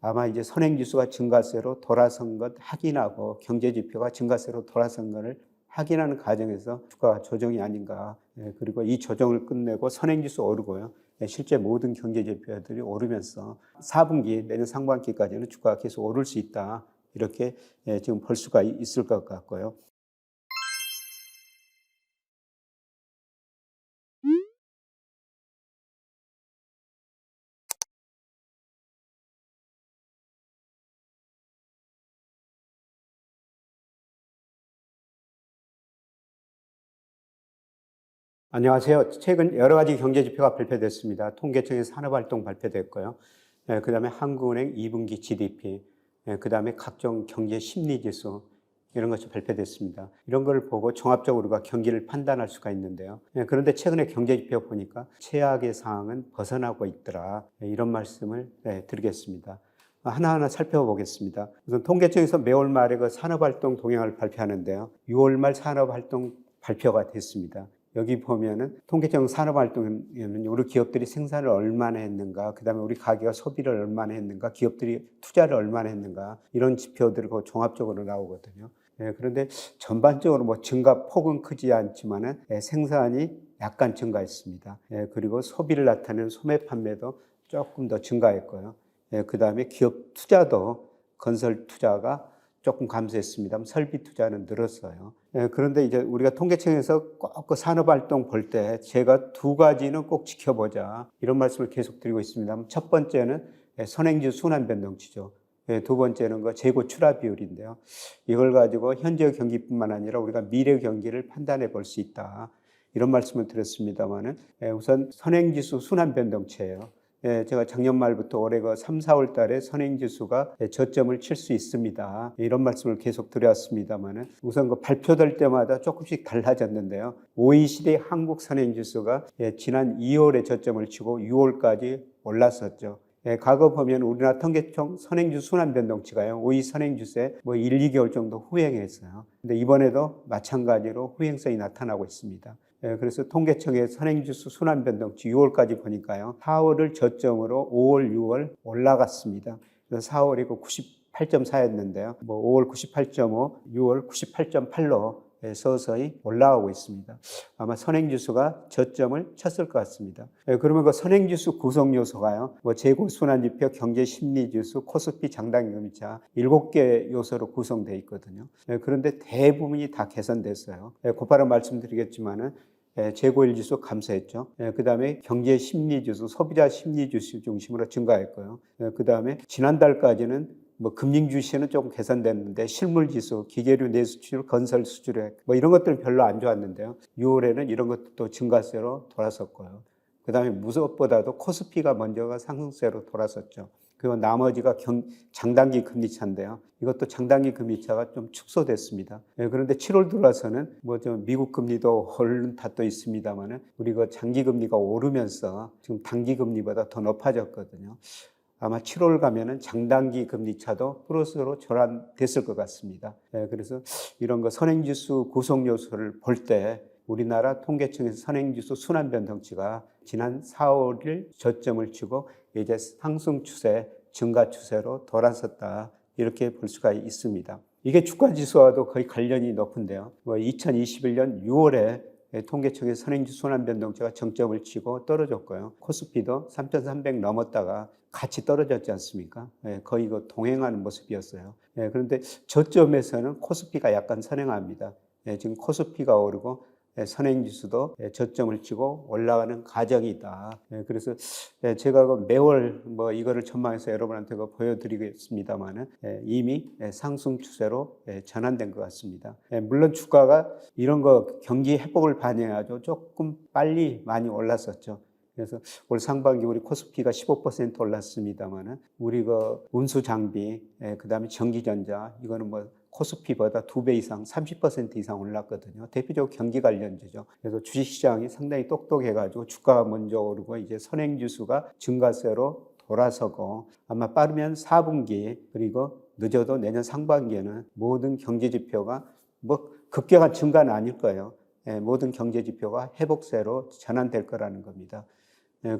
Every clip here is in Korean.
아마 이제 선행지수가 증가세로 돌아선 것 확인하고 경제지표가 증가세로 돌아선 것을 확인하는 과정에서 주가 조정이 아닌가. 그리고 이 조정을 끝내고 선행지수 오르고요. 실제 모든 경제지표들이 오르면서 4분기 내년 상반기까지는 주가가 계속 오를 수 있다. 이렇게 지금 볼 수가 있을 것 같고요. 안녕하세요. 최근 여러 가지 경제지표가 발표됐습니다. 통계청의 산업활동 발표됐고요. 그다음에 한국은행 2분기 GDP, 그다음에 각종 경제 심리지수 이런 것이 발표됐습니다. 이런 걸 보고 종합적으로 우리가 경기를 판단할 수가 있는데요. 그런데 최근에 경제지표 보니까 최악의 상황은 벗어나고 있더라. 이런 말씀을 드리겠습니다. 하나하나 살펴보겠습니다. 우선 통계청에서 매월 말에 그 산업활동 동향을 발표하는데요. 6월 말 산업활동 발표가 됐습니다. 여기 보면은 통계청 산업활동에는 우리 기업들이 생산을 얼마나 했는가, 그 다음에 우리 가게가 소비를 얼마나 했는가, 기업들이 투자를 얼마나 했는가, 이런 지표들이 종합적으로 나오거든요. 그런데 전반적으로 뭐 증가 폭은 크지 않지만은 생산이 약간 증가했습니다. 그리고 소비를 나타내는 소매 판매도 조금 더 증가했고요. 그 다음에 기업 투자도 건설 투자가 조금 감소했습니다. 설비 투자는 늘었어요. 그런데 이제 우리가 통계청에서 꼭 그 산업활동 볼 때 제가 두 가지는 꼭 지켜보자 이런 말씀을 계속 드리고 있습니다. 첫 번째는 선행지수 순환변동치죠. 두 번째는 그 재고 출하 비율인데요. 이걸 가지고 현재 경기뿐만 아니라 우리가 미래 경기를 판단해 볼 수 있다. 이런 말씀을 드렸습니다만은 우선 선행지수 순환변동치예요. 제가 작년 말부터 올해 3, 4월 달에 선행지수가 저점을 칠 수 있습니다. 이런 말씀을 계속 드렸습니다만은 우선 발표될 때마다 조금씩 달라졌는데요. OECD 한국 선행지수가 지난 2월에 저점을 치고 6월까지 올랐었죠. 과거 보면 우리나라 통계청 선행지수 순환변동치가요. OECD 선행지수에 1, 2개월 정도 후행했어요. 근데 이번에도 마찬가지로 후행성이 나타나고 있습니다. 그래서 통계청의 선행지수 순환변동치 6월까지 보니까요. 4월을 저점으로 5월, 6월 올라갔습니다. 그래서 4월이 98.4였는데요. 5월 98.5, 6월 98.8로 서서히 올라가고 있습니다. 아마 선행지수가 저점을 쳤을 것 같습니다. 그러면 그 선행지수 구성 요소가요. 재고순환지표, 경제심리지수, 코스피, 장단기금리차 7개 요소로 구성되어 있거든요. 그런데 대부분이 다 개선됐어요. 곧바로 말씀드리겠지만은 재고일지수 감소했죠. 그 다음에 경제심리지수, 소비자심리지수 중심으로 증가했고요. 그 다음에 지난달까지는 금융주시는 조금 개선됐는데 실물지수, 기계류 내수출, 건설 수주액 이런 것들은 별로 안 좋았는데요. 6월에는 이런 것도 증가세로 돌아섰고요. 그 다음에 무엇보다도 코스피가 먼저가 상승세로 돌아섰죠. 그리고 나머지가 장단기 금리차인데요. 이것도 장단기 금리차가 좀 축소됐습니다. 그런데 7월 들어와서는 좀 미국 금리도 오르는 탓도 있습니다만은 우리 장기 금리가 오르면서 지금 단기 금리보다 더 높아졌거든요. 아마 7월 가면은 장단기 금리차도 플러스로 전환됐을 것 같습니다. 그래서 이런 선행지수 구성 요소를 볼 때 우리나라 통계청에서 선행지수 순환변동치가 지난 4월을 저점을 치고 이제 상승 추세, 증가 추세로 돌아섰다. 이렇게 볼 수가 있습니다. 이게 주가지수와도 거의 관련이 높은데요. 2021년 6월에 통계청의 선행지수 순환변동치가 정점을 치고 떨어졌고요. 코스피도 3,300 넘었다가 같이 떨어졌지 않습니까? 거의 동행하는 모습이었어요. 그런데 저점에서는 코스피가 약간 선행합니다. 지금 코스피가 오르고 선행지수도 저점을 치고 올라가는 과정이다. 그래서 제가 매월 이거를 전망해서 여러분한테 보여드리겠습니다만은 이미 상승 추세로 전환된 것 같습니다. 물론 주가가 이런 경기 회복을 반영해가지고 조금 빨리 많이 올랐었죠. 그래서 올 상반기 우리 코스피가 15% 올랐습니다만은 우리 운수 장비, 그다음에 전기전자 이거는 코스피보다 2배 이상, 30% 이상 올랐거든요. 대표적으로 경기 관련주죠. 그래서 주식시장이 상당히 똑똑해가지고 주가가 먼저 오르고 이제 선행지수가 증가세로 돌아서고 아마 빠르면 4분기 그리고 늦어도 내년 상반기에는 모든 경제지표가 급격한 증가는 아닐 거예요. 모든 경제지표가 회복세로 전환될 거라는 겁니다.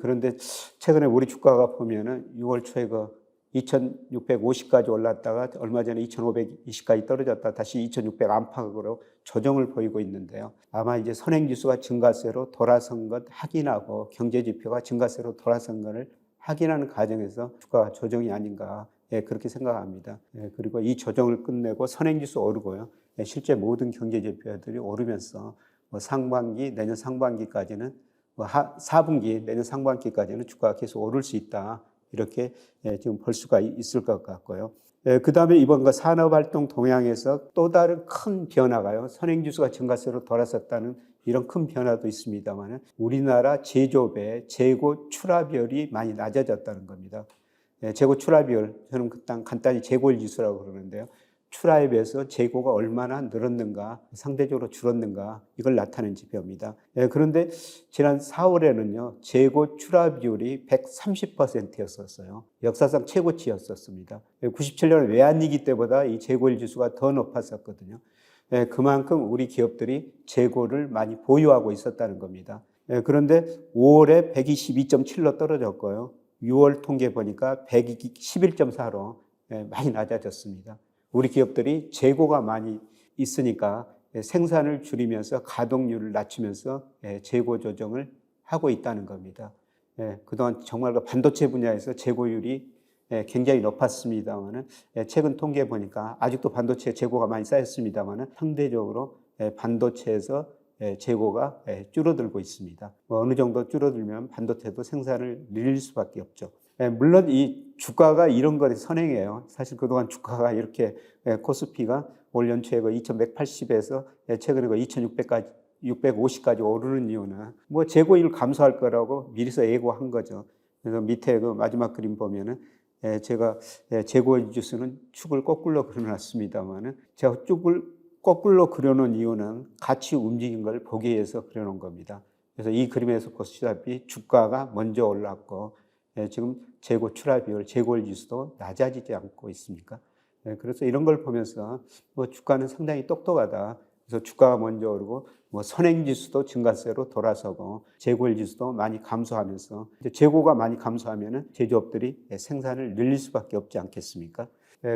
그런데 최근에 우리 주가가 보면은 6월 초에 2,650까지 올랐다가 얼마 전에 2,520까지 떨어졌다 다시 2,600 안팎으로 조정을 보이고 있는데요. 아마 이제 선행지수가 증가세로 돌아선 것 확인하고 경제지표가 증가세로 돌아선 것을 확인하는 과정에서 주가 조정이 아닌가 그렇게 생각합니다. 그리고 이 조정을 끝내고 선행지수 오르고요. 실제 모든 경제지표들이 오르면서 상반기 내년 상반기까지는 4분기 내년 상반기까지는 주가가 계속 오를 수 있다. 이렇게 지금 볼 수가 있을 것 같고요. 그 다음에 이번 산업활동 동향에서 또 다른 큰 변화가요. 선행지수가 증가세로 돌아섰다는 이런 큰 변화도 있습니다만 우리나라 제조업의 재고 출하비율이 많이 낮아졌다는 겁니다. 재고 출하비율, 저는 간단히 재고일 지수라고 그러는데요. 출하에 비해서 재고가 얼마나 늘었는가, 상대적으로 줄었는가, 이걸 나타내는 지표입니다. 그런데 지난 4월에는요, 재고 출하 비율이 130%였었어요. 역사상 최고치였었습니다. 97년 외환위기 때보다 이 재고일 지수가 더 높았었거든요. 그만큼 우리 기업들이 재고를 많이 보유하고 있었다는 겁니다. 그런데 5월에 122.7로 떨어졌고요. 6월 통계 보니까 111.4로 많이 낮아졌습니다. 우리 기업들이 재고가 많이 있으니까 생산을 줄이면서 가동률을 낮추면서 재고 조정을 하고 있다는 겁니다. 그동안 정말 반도체 분야에서 재고율이 굉장히 높았습니다만은 최근 통계 보니까 아직도 반도체 재고가 많이 쌓였습니다만은 상대적으로 반도체에서 재고가 줄어들고 있습니다. 어느 정도 줄어들면 반도체도 생산을 늘릴 수밖에 없죠. 물론 이 주가가 이런 거에 선행해요. 사실 그동안 주가가 이렇게 코스피가 올 연초에 2,180에서 최근에 2,600까지 650까지 오르는 이유는 재고율 감소할 거라고 미리서 예고한 거죠. 그래서 밑에 마지막 그림 보면은 제가 재고율 지수는 축을 거꾸로 그려놨습니다만은 제가 축을 거꾸로 그려놓은 이유는 같이 움직인 걸 보기 위해서 그려놓은 겁니다. 그래서 이 그림에서 보시다시피 주가가 먼저 올랐고 지금 재고 출하 비율, 재고율 지수도 낮아지지 않고 있습니까? 그래서 이런 걸 보면서 주가는 상당히 똑똑하다. 그래서 주가가 먼저 오르고 선행 지수도 증가세로 돌아서고 재고율 지수도 많이 감소하면서 재고가 많이 감소하면은 제조업들이 생산을 늘릴 수밖에 없지 않겠습니까?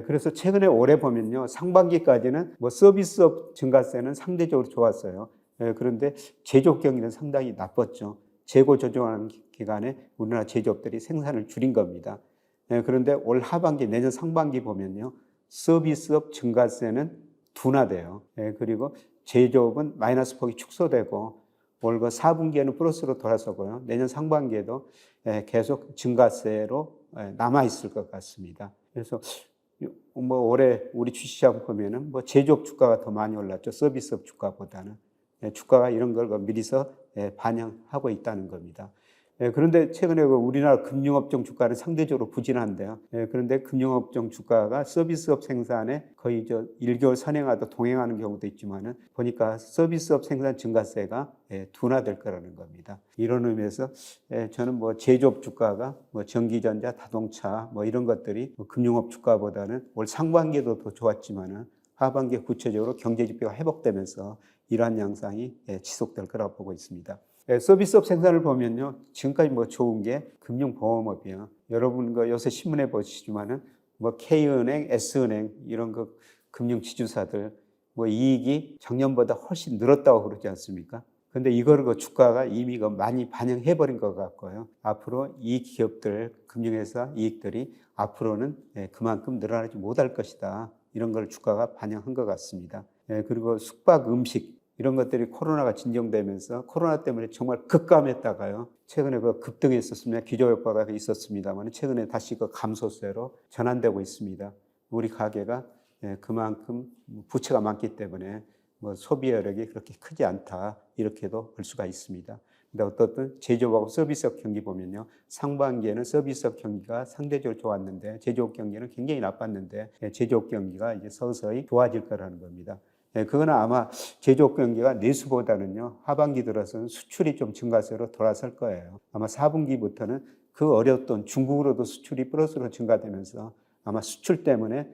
그래서 최근에 올해 보면요, 상반기까지는 서비스업 증가세는 상대적으로 좋았어요. 그런데 제조업 경기는 상당히 나빴죠. 재고 조정하는 기간에 우리나라 제조업들이 생산을 줄인 겁니다. 그런데 올 하반기, 내년 상반기 보면요, 서비스업 증가세는 둔화돼요. 그리고 제조업은 마이너스 폭이 축소되고 올 4분기에는 플러스로 돌아서고요. 내년 상반기에도 계속 증가세로 남아있을 것 같습니다. 그래서 올해 우리 주식시장 보면은 제조업 주가가 더 많이 올랐죠. 서비스업 주가보다는. 주가가 이런 걸 미리서 반영하고 있다는 겁니다. 그런데 최근에 우리나라 금융업종 주가는 상대적으로 부진한데요. 그런데 금융업종 주가가 서비스업 생산에 거의 1개월 선행하다 동행하는 경우도 있지만은 보니까 서비스업 생산 증가세가 둔화될 거라는 겁니다. 이런 의미에서 저는 제조업 주가가 전기전자, 자동차 이런 것들이 금융업 주가보다는 올 상반기에도 더 좋았지만은 하반기에 구체적으로 경제지표가 회복되면서 이러한 양상이 지속될 거라고 보고 있습니다. 서비스업 생산을 보면요, 지금까지 좋은 게 금융보험업이에요. 여러분 요새 신문에 보시지만은 K은행, S은행 이런 금융지주사들 이익이 작년보다 훨씬 늘었다고 그러지 않습니까? 근데 이거를 주가가 이미 많이 반영해버린 것 같고요. 앞으로 이 기업들, 금융회사 이익들이 앞으로는 그만큼 늘어나지 못할 것이다. 이런 걸 주가가 반영한 것 같습니다. 그리고 숙박, 음식 이런 것들이 코로나가 진정되면서 코로나 때문에 정말 급감했다가요. 최근에 급등했었습니다. 기저효과가 있었습니다만 최근에 다시 감소세로 전환되고 있습니다. 우리 가계가 그만큼 부채가 많기 때문에 소비여력이 그렇게 크지 않다. 이렇게도 볼 수가 있습니다. 근데 어떻든 제조업하고 서비스업 경기 보면요. 상반기에는 서비스업 경기가 상대적으로 좋았는데 제조업 경기는 굉장히 나빴는데 제조업 경기가 이제 서서히 좋아질 거라는 겁니다. 그거는 아마 제조업 경기가 내수보다는요, 하반기 들어서는 수출이 좀 증가세로 돌아설 거예요. 아마 4분기부터는 그 어려웠던 중국으로도 수출이 플러스로 증가되면서 아마 수출 때문에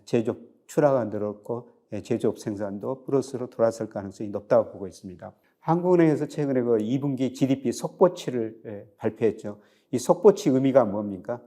제조업 출하가 늘었고 제조업 생산도 플러스로 돌아설 가능성이 높다고 보고 있습니다. 한국은행에서 최근에 2분기 GDP 속보치를 발표했죠. 이 속보치 의미가 뭡니까?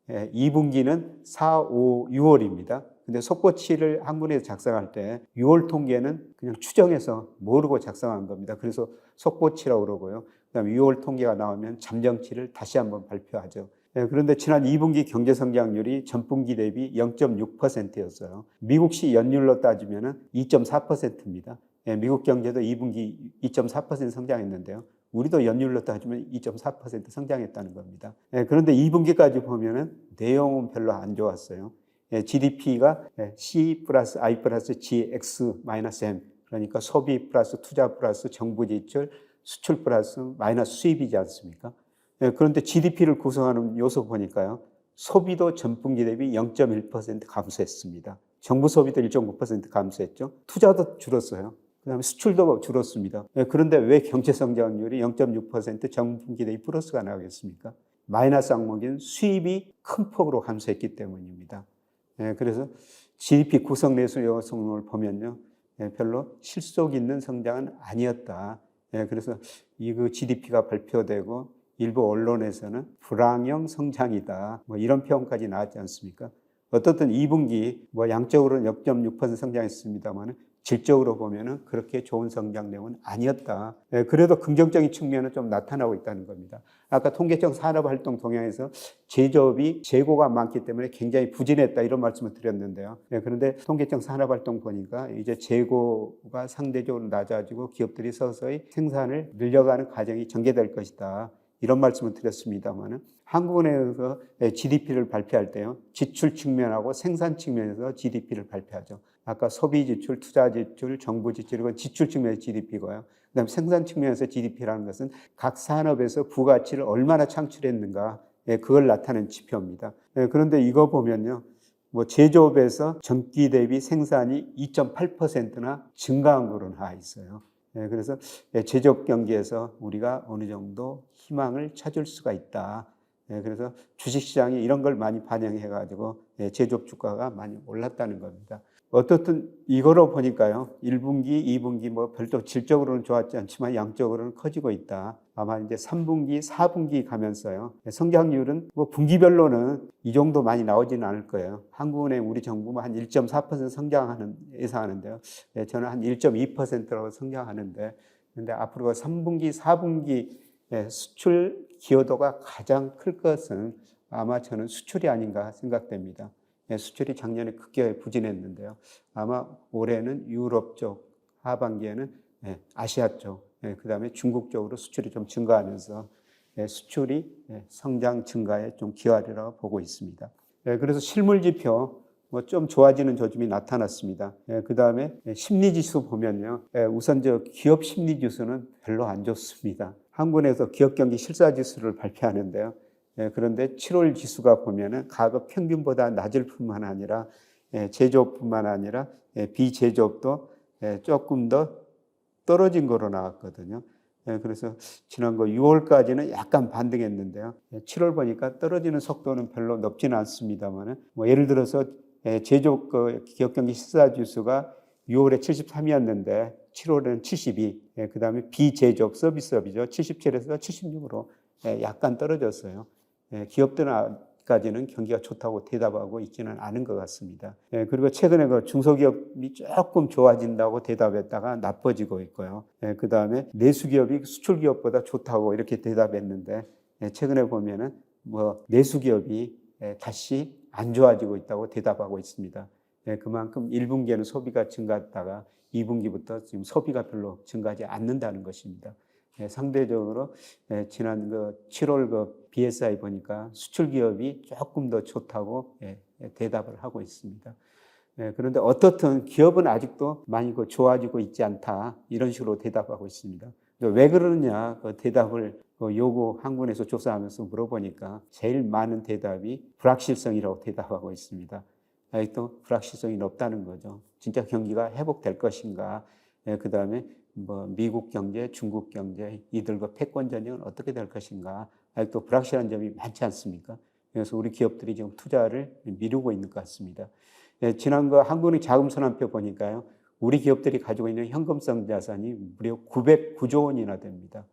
2분기는 4, 5, 6월입니다. 근데 속보치를 한군에서 작성할 때 6월 통계는 그냥 추정해서 모르고 작성한 겁니다. 그래서 속보치라고 그러고요. 그다음에 6월 통계가 나오면 잠정치를 다시 한번 발표하죠. 그런데 지난 2분기 경제 성장률이 전분기 대비 0.6%였어요. 미국시 연율로 따지면 2.4%입니다. 미국 경제도 2분기 2.4% 성장했는데요. 우리도 연율로 따지면 2.4% 성장했다는 겁니다. 그런데 2분기까지 보면은 내용은 별로 안 좋았어요. GDP가 C 플러스 I 플러스 GX 마이너스 M, 그러니까 소비 플러스 투자 플러스 정부 지출, 수출 플러스 마이너스 수입이지 않습니까? 그런데 GDP를 구성하는 요소 보니까요. 소비도 전분기 대비 0.1% 감소했습니다. 정부 소비도 1.9% 감소했죠. 투자도 줄었어요. 그다음에 수출도 줄었습니다. 그런데 왜 경제 성장률이 0.6% 전분기 대비 플러스가 나오겠습니까? 마이너스 항목인 수입이 큰 폭으로 감소했기 때문입니다. 그래서 GDP 구성 내수 요소를 보면요. 별로 실속 있는 성장은 아니었다. 그래서 이 GDP가 발표되고 일부 언론에서는 불황형 성장이다. 이런 표현까지 나왔지 않습니까? 어떻든 2분기 양적으로는 0.6% 성장했습니다만 질적으로 보면은 그렇게 좋은 성장 내용은 아니었다. 그래도 긍정적인 측면은 좀 나타나고 있다는 겁니다. 아까 통계청 산업활동 동향에서 제조업이 재고가 많기 때문에 굉장히 부진했다 이런 말씀을 드렸는데요. 그런데 통계청 산업활동 보니까 이제 재고가 상대적으로 낮아지고 기업들이 서서히 생산을 늘려가는 과정이 전개될 것이다. 이런 말씀을 드렸습니다만 한국은행에서 GDP를 발표할 때요. 지출 측면하고 생산 측면에서 GDP를 발표하죠. 아까 소비 지출, 투자 지출, 정부 지출, 이건 지출 측면의 GDP고요. 그다음에 생산 측면에서 GDP라는 것은 각 산업에서 부가치를 얼마나 창출했는가, 그걸 나타내는 지표입니다. 그런데 이거 보면요. 제조업에서 전기 대비 생산이 2.8%나 증가한 거로 나와 있어요. 그래서 제조업 경기에서 우리가 어느 정도 희망을 찾을 수가 있다. 그래서 주식시장이 이런 걸 많이 반영해가지고 제조업 주가가 많이 올랐다는 겁니다. 어떻든 이거로 보니까요. 1분기, 2분기 별도 질적으로는 좋았지 않지만 양적으로는 커지고 있다. 아마 이제 3분기, 4분기 가면서요. 성장률은 분기별로는 이 정도 많이 나오지는 않을 거예요. 한국은행 우리 정부는 한 1.4% 성장하는 예상하는데요. 저는 한 1.2%라고 성장하는데 근데 앞으로 3분기, 4분기 수출 기여도가 가장 클 것은 아마 저는 수출이 아닌가 생각됩니다. 수출이 작년에 크게 부진했는데요. 아마 올해는 유럽 쪽, 하반기에는 아시아 쪽, 그 다음에 중국 쪽으로 수출이 좀 증가하면서 수출이 성장 증가에 좀 기여하리라고 보고 있습니다. 그래서 실물 지표 좀 좋아지는 조짐이 나타났습니다. 그 다음에 심리지수 보면요. 우선 기업 심리지수는 별로 안 좋습니다. 한국은행에서 기업경기 실사지수를 발표하는데요. 그런데 7월 지수가 보면은 가급 평균보다 낮을 뿐만 아니라 제조업뿐만 아니라 비제조업도 조금 더 떨어진 거로 나왔거든요. 그래서 지난 6월까지는 약간 반등했는데요. 7월 보니까 떨어지는 속도는 별로 높지는 않습니다만은 예를 들어서 제조업 기업경기 실사지수가 6월에 73이었는데 7월에는 72, 그 다음에 비제조업 서비스업이죠. 77에서 76으로 약간 떨어졌어요. 기업들까지는 경기가 좋다고 대답하고 있지는 않은 것 같습니다. 그리고 최근에 중소기업이 조금 좋아진다고 대답했다가 나빠지고 있고요. 그 다음에 내수기업이 수출기업보다 좋다고 이렇게 대답했는데 최근에 보면은 내수기업이 다시 안 좋아지고 있다고 대답하고 있습니다. 그만큼 1분기에는 소비가 증가했다가 2분기부터 지금 소비가 별로 증가하지 않는다는 것입니다. 상대적으로 지난 7월 BSI 보니까 수출 기업이 조금 더 좋다고 대답을 하고 있습니다. 그런데 어떻든 기업은 아직도 많이 좋아지고 있지 않다 이런 식으로 대답하고 있습니다. 왜 그러느냐 대답을 한국은행에서 조사하면서 물어보니까 제일 많은 대답이 불확실성이라고 대답하고 있습니다. 아직도 불확실성이 높다는 거죠. 진짜 경기가 회복될 것인가? 그 다음에 미국 경제, 중국 경제 이들과 패권 전쟁은 어떻게 될 것인가? 아직도 불확실한 점이 많지 않습니까? 그래서 우리 기업들이 지금 투자를 미루고 있는 것 같습니다. 지난 한국은행 자금순환표 보니까요, 우리 기업들이 가지고 있는 현금성 자산이 무려 909조 원이나 됩니다.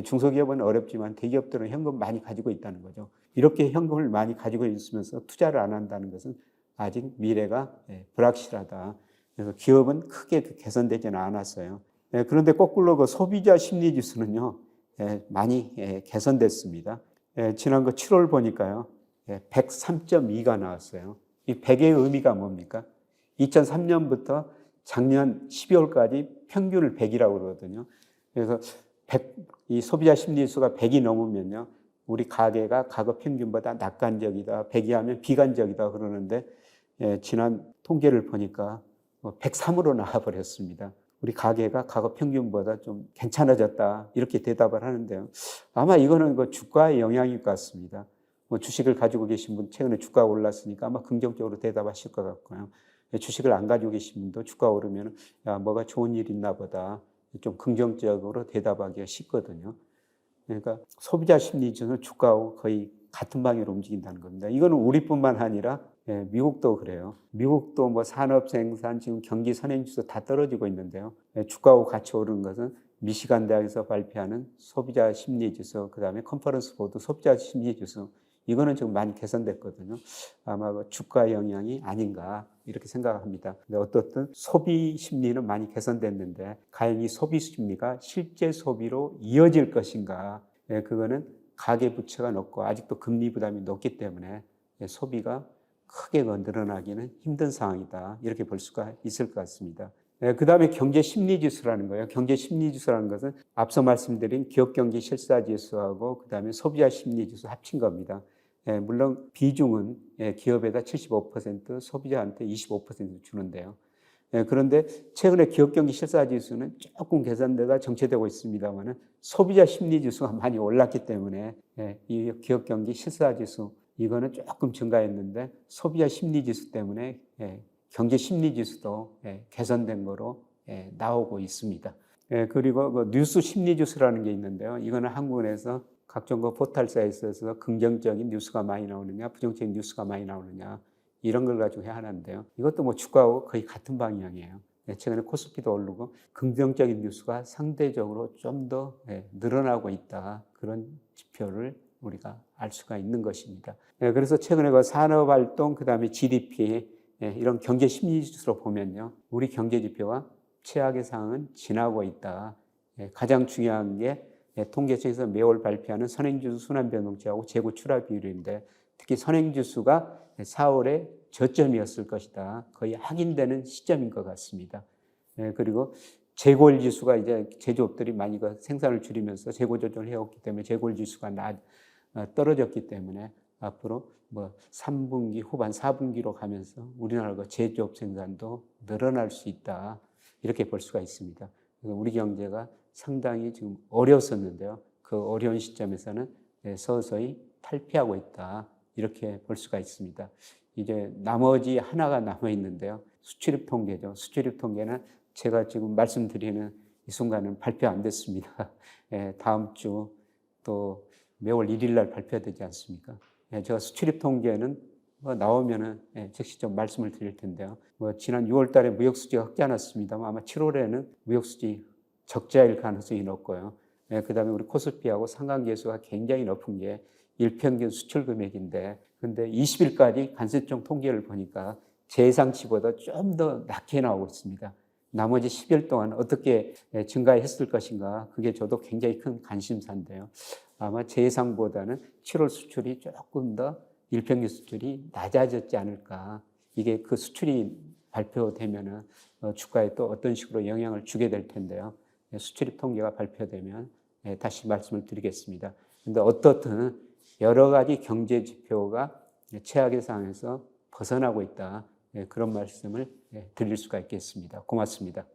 중소기업은 어렵지만 대기업들은 현금 많이 가지고 있다는 거죠. 이렇게 현금을 많이 가지고 있으면서 투자를 안 한다는 것은 아직 미래가 불확실하다. 그래서 기업은 크게 개선되지는 않았어요. 그런데 거꾸로 그 소비자 심리 지수는요, 많이 개선됐습니다. 지난 7월 보니까요, 103.2가 나왔어요. 이 100의 의미가 뭡니까? 2003년부터 작년 12월까지 평균을 100이라고 그러거든요. 그래서 이 소비자 심리지수가 100이 넘으면요, 우리 가계가 과거 평균보다 낙관적이다, 100이 하면 비관적이다 그러는데, 지난 통계를 보니까 103으로 나와버렸습니다. 우리 가계가 과거 평균보다 좀 괜찮아졌다 이렇게 대답을 하는데요. 아마 이거는 그 주가의 영향일 것 같습니다. 주식을 가지고 계신 분 최근에 주가가 올랐으니까 아마 긍정적으로 대답하실 것 같고요. 주식을 안 가지고 계신 분도 주가 오르면 야, 뭐가 좋은 일 있나 보다 좀 긍정적으로 대답하기가 쉽거든요. 그러니까 소비자 심리지수는 주가하고 거의 같은 방향으로 움직인다는 겁니다. 이거는 우리뿐만 아니라 미국도 그래요. 미국도 뭐 산업 생산 지금 경기 선행지수 다 떨어지고 있는데요. 주가하고 같이 오르는 것은 미시간 대학에서 발표하는 소비자 심리지수, 그다음에 컨퍼런스 보드 소비자 심리지수 이거는 지금 많이 개선됐거든요. 아마 주가 영향이 아닌가 이렇게 생각합니다. 근데 어떻든 소비 심리는 많이 개선됐는데 과연 이 소비 심리가 실제 소비로 이어질 것인가? 그거는 가계부채가 높고 아직도 금리 부담이 높기 때문에 소비가 크게 늘어나기는 힘든 상황이다. 이렇게 볼 수가 있을 것 같습니다. 그 다음에 경제 심리지수라는 거예요. 경제 심리지수라는 것은 앞서 말씀드린 기업 경기 실사지수하고 그 다음에 소비자 심리지수 합친 겁니다. 물론 비중은 기업에다 75%, 소비자한테 25% 주는데요. 그런데 최근에 기업 경기 실사지수는 조금 개선되다 정체되고 있습니다만 소비자 심리지수가 많이 올랐기 때문에 이 기업 경기 실사지수 이거는 조금 증가했는데 소비자 심리지수 때문에 경제 심리지수도 개선된 거로 나오고 있습니다. 그리고 그 뉴스 심리지수라는 게 있는데요. 이거는 한국에서 각종 그 포털사에 있어서 긍정적인 뉴스가 많이 나오느냐, 부정적인 뉴스가 많이 나오느냐 이런 걸 가지고 해야 하는데요. 이것도 뭐 주가하고 거의 같은 방향이에요. 최근에 코스피도 오르고 긍정적인 뉴스가 상대적으로 좀 더 늘어나고 있다. 그런 지표를 우리가 알 수가 있는 것입니다. 그래서 최근에 그 산업활동, 그 다음에 GDP 이런 경제 심리지수로 보면요, 우리 경제 지표가 최악의 상황은 지나고 있다. 가장 중요한 게 통계청에서 매월 발표하는 선행지수 순환변동치하고 재고 출하 비율인데 특히 선행지수가 4월에 저점이었을 것이다. 거의 확인되는 시점인 것 같습니다. 그리고 재고일 지수가 이제 제조업들이 많이 생산을 줄이면서 재고 조정을 해왔기 때문에 재고일 지수가 떨어졌기 때문에 앞으로 뭐 3분기 후반 4분기로 가면서 우리나라 제조업 생산도 늘어날 수 있다. 이렇게 볼 수가 있습니다. 우리 경제가 상당히 지금 어려웠었는데요. 그 어려운 시점에서는 서서히 탈피하고 있다. 이렇게 볼 수가 있습니다. 이제 나머지 하나가 남아 있는데요. 수출입 통계죠. 수출입 통계는 제가 지금 말씀드리는 이 순간은 발표 안 됐습니다. 다음 주 또 매월 1일 날 발표되지 않습니까? 제가 수출입 통계는 나오면은 즉시 좀 말씀을 드릴 텐데요. 지난 6월 달에 무역수지가 흑자 났습니다만 아마 7월에는 무역수지 적자일 가능성이 높고요. 그 다음에 우리 코스피하고 상관계수가 굉장히 높은 게 일평균 수출 금액인데, 근데 20일까지 간세청 통계를 보니까 제 예상치보다 좀 더 낮게 나오고 있습니다. 나머지 10일 동안 어떻게 증가했을 것인가, 그게 저도 굉장히 큰 관심사인데요. 아마 제 예상보다는 7월 수출이 조금 더 일평균 수출이 낮아졌지 않을까. 이게 그 수출이 발표되면은 주가에 또 어떤 식으로 영향을 주게 될 텐데요. 수출입 통계가 발표되면 다시 말씀을 드리겠습니다. 그런데 어떻든 여러 가지 경제 지표가 최악의 상황에서 벗어나고 있다. 그런 말씀을 드릴 수가 있겠습니다. 고맙습니다.